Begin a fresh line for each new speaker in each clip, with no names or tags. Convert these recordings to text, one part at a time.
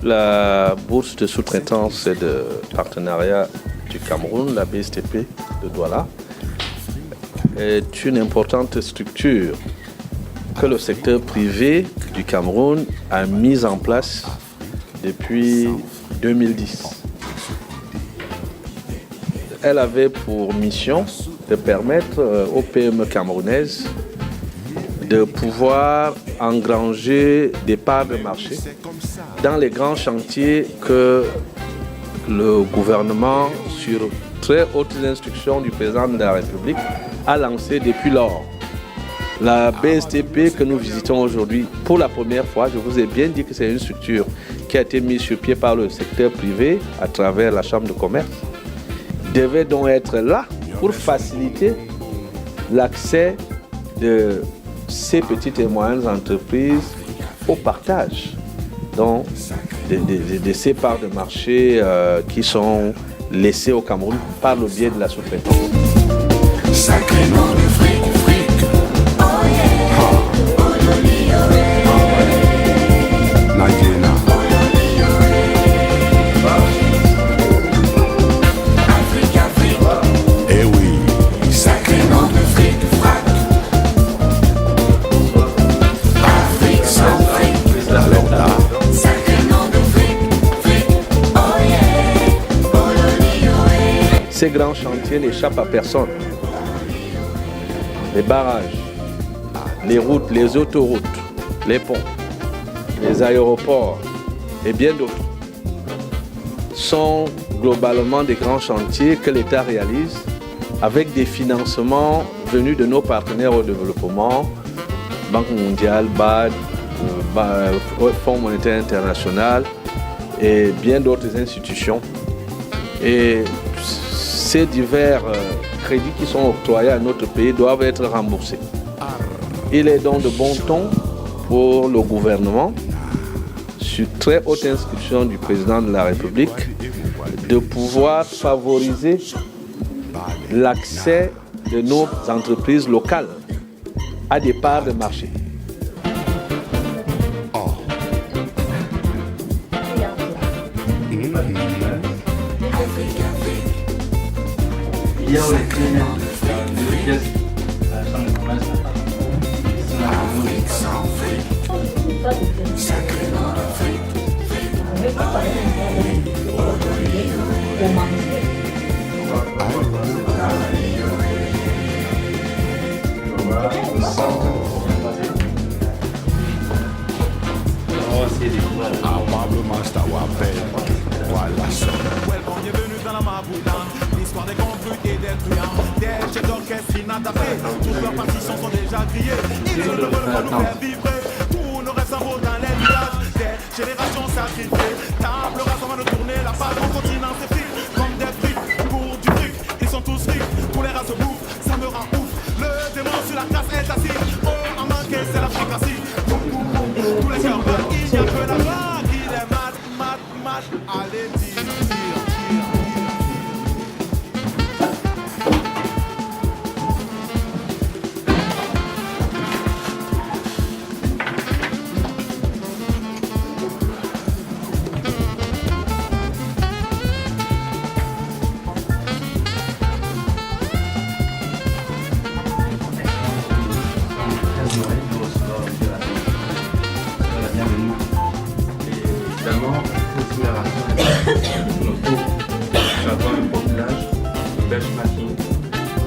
La bourse de sous-traitance et de partenariat du Cameroun, la BSTP de Douala, est une importante structure que le secteur privé du Cameroun a mise en place depuis 2010. Elle avait pour mission de permettre aux PME camerounaises de pouvoir engranger des parts de marché dans les grands chantiers que le gouvernement, sur très hautes instructions du président de la République, a lancé depuis lors. La BSTP que nous visitons aujourd'hui, pour la première fois, je vous ai bien dit que c'est une structure qui a été mise sur pied par le secteur privé à travers la Chambre de commerce, devait donc être là pour faciliter l'accès de ces petites et moyennes entreprises au partage donc, de ces parts de marché qui sont laissées au Cameroun par le biais de la sous-traitance.
Sacré nom de fric, fric. Oh yeah. Oh loli, oh yeah. Nagena. Oh loli, oh yeah. Afrique, Afrique. Eh oui. Sacré nom de fric, frac. Afrique sans fric. Sacré nom de fric, fric. Oh yeah. Oh loli, oh yeah.
Ces grands chantiers n'échappent à personne. Les barrages, les routes, les autoroutes, les ponts, les aéroports et bien d'autres sont globalement des grands chantiers que l'État réalise avec des financements venus de nos partenaires au développement, Banque mondiale, BAD, Fonds monétaire international et bien d'autres institutions. Et ces divers crédits qui sont octroyés à notre pays doivent être remboursés. Il est donc de bon ton pour le gouvernement, sur très haute instruction du président de la République, de pouvoir favoriser l'accès de nos entreprises locales à des parts de marché.
Il y a les clients de pièces à la chambre de commerce.
Afrique sans fric. Sacré nom de fric.
Bienvenue dans la Mabouda, l'histoire des grands trucs et des truands, des chefs d'orchestre inadaptés, toutes leurs partitions sont déjà grillées, ils ne veulent pas nous faire vibrer, tous nos rêves s'envolent dans les nuages, des générations sacrifiées, table rase, on va nous tourner la page, mon continent c'est fric, comme des frites, pour du fric, ils sont tous frics, tous les races bouffent, ça me rend ouf, le démon sur la classe est assis, oh en manqué c'est la fricacie, tous les cœurs battent, il n'y a que la vague, il est mat, allez dire.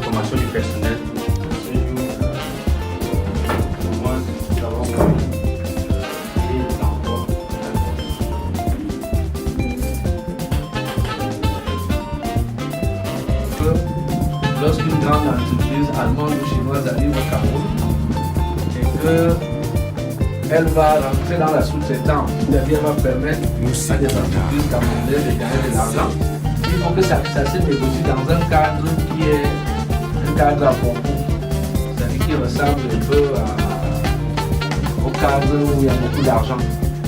Formation du personnel.
Lorsqu'une grande entreprise allemande ou chinoise arrive au Cameroun et qu'elle va rentrer dans la sous-traitance, c'est-à-dire va permettre à des entreprises camerounaises de gagner de l'argent, il faut que ça se négocie dans un cadre qui est un cadre à bon goût, c'est-à-dire qui ressemble un peu au cadre où il y a beaucoup d'argent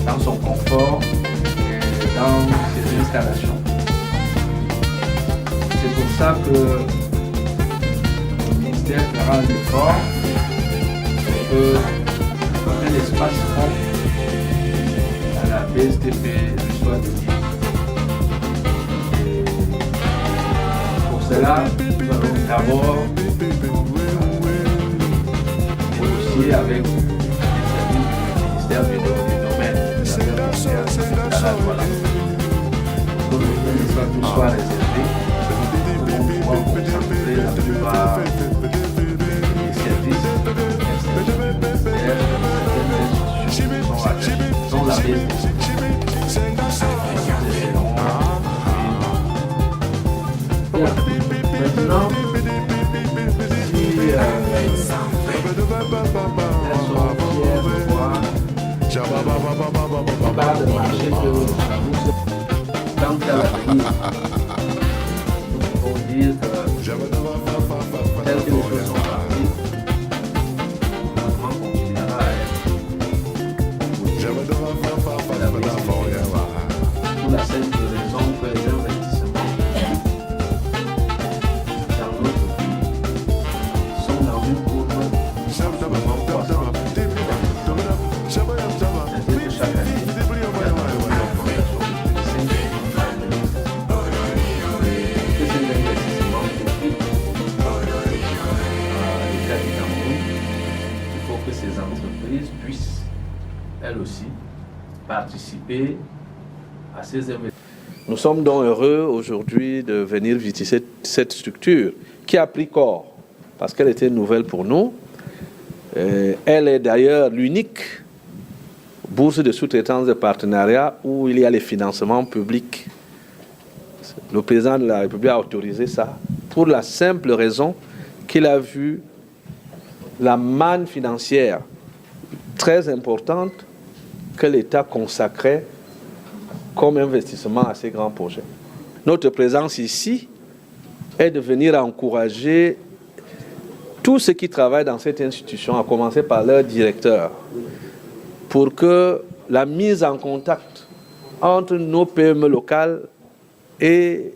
dans son confort et dans ses installations. C'est pour ça que le ministère fera un effort pour que un espace propre BSTP reçoit des livres. Pour cela, nous allons d'abord négocier avec les services du ministère du domaine, à la douane. Pour que le ministère soit réservé, nous allons pouvoir concentrer la plupart des services dont la BSTP. Maintenant, si part de marché que tant qu'à l'avenir, nous pouvons dire que tel que les choses sont parties, le gouvernement continuera à être pour la simple raison que les investissements dans notre pays sont dans une courbe absolument croissante. C'est-à-dire que chaque année, il y a une augmentation de 5 que ces investissements profitent à l'État du Cameroun. Il faut que ces entreprises puissent, elles aussi, participer à ces investissements. Nous sommes donc heureux aujourd'hui de venir visiter cette structure qui a pris corps parce qu'elle était nouvelle pour nous. Elle est d'ailleurs l'unique bourse de sous-traitance de partenariat où il y a les financements publics. Le président de la République a autorisé ça pour la simple raison qu'il a vu la manne financière très importante que l'État consacrait comme investissement à ces grands projets. Notre présence ici est de venir encourager tous ceux qui travaillent dans cette institution, à commencer par leur directeur, pour que la mise en contact entre nos PME locales et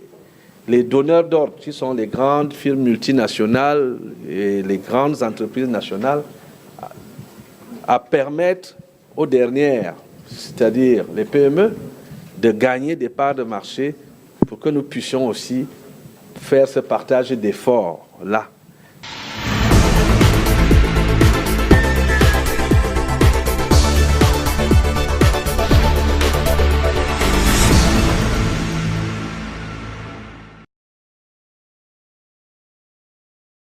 les donneurs d'ordre, qui sont les grandes firmes multinationales et les grandes entreprises nationales, à permettre aux dernières, c'est-à-dire les PME, de gagner des parts de marché pour que nous puissions aussi faire ce partage d'efforts-là.